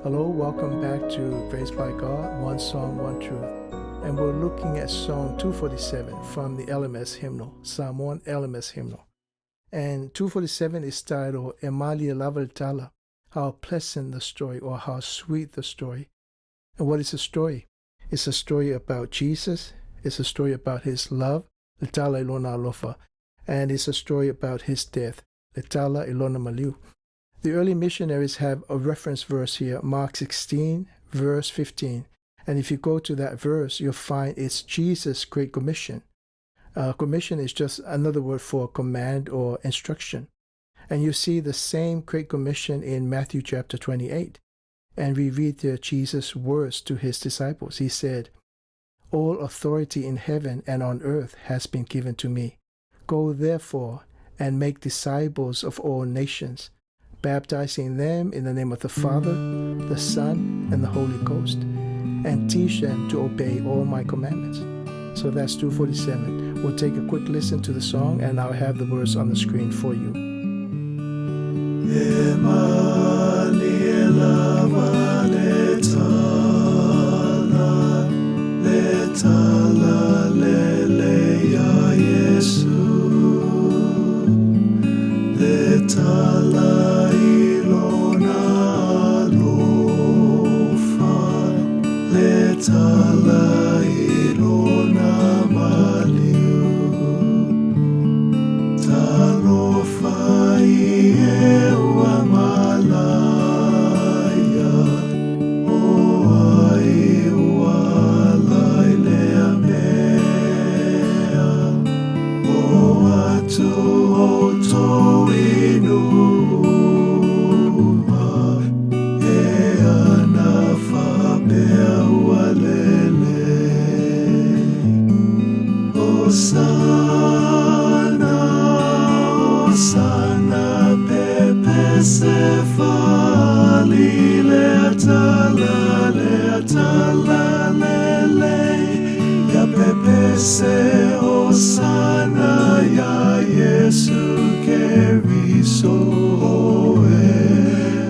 Hello, welcome back to Praised by God, One Song, One Truth. And we're looking at Song 247 from the LMS hymnal, Samoa LMS hymnal. And 247 is titled MALIU TALA, how pleasant the story or how sweet the story. And what is the story? It's a story about Jesus. It's a story about his love, the TALA, ILONA, ALOFA. And it's a story about his death, the TALA, ILONA, MALIU. The early missionaries have a reference verse here, Mark 16, verse 15. And if you go to that verse, you'll find it's Jesus' Great Commission. Commission is just another word for command or instruction. And you see the same Great Commission in Matthew chapter 28. And we read there Jesus' words to his disciples. He said, "All authority in heaven and on earth has been given to me. Go therefore and make disciples of all nations, baptizing them in the name of the Father, the Son, and the Holy Ghost, and teach them to obey all my commandments." So that's 247. We'll take a quick listen to the song, and I'll have the words on the screen for you. Letala LELEI Yesu, letala ILONA ALOFA, letala ILONA MALIU, talofa iewa malaya, OSANA, OSANA, PEPESE, TALA, LELEI, ya PEPESE, OSANA, ya Yesu Keriso,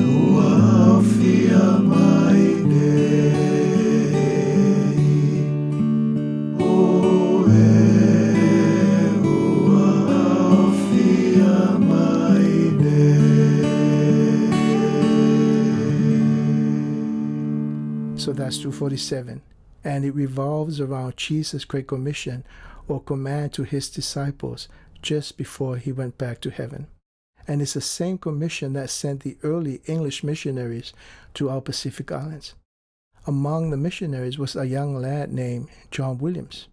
uafia maide. So that's 247. And it revolves around Jesus' Great Commission or command to his disciples just before he went back to heaven. And it's the same commission that sent the early English missionaries to our Pacific Islands. Among the missionaries was a young lad named John Williams,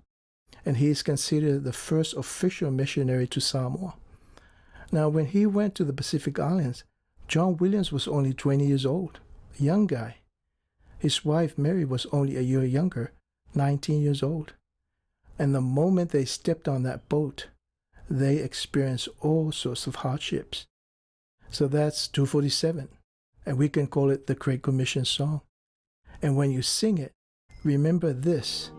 and he is considered the first official missionary to Samoa. Now, when he went to the Pacific Islands, John Williams was only 20 years old, a young guy. His wife, Mary, was only a year younger, 19 years old. And the moment they stepped on that boat, they experienced all sorts of hardships. So that's 247, and we can call it the Great Commission song. And when you sing it, remember this: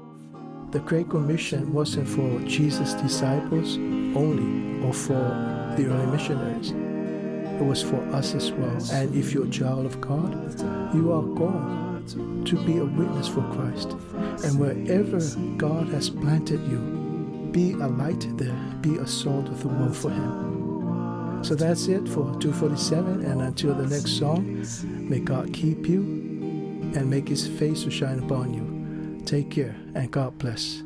the Great Commission wasn't for Jesus' disciples only or for the early missionaries. It was for us as well. And if you're a child of God, you are called to be a witness for Christ. And wherever God has planted you, be a light there, be a salt of the world for him. So that's it for 247, and until the next song, may God keep you and make his face to shine upon you. Take care, and God bless.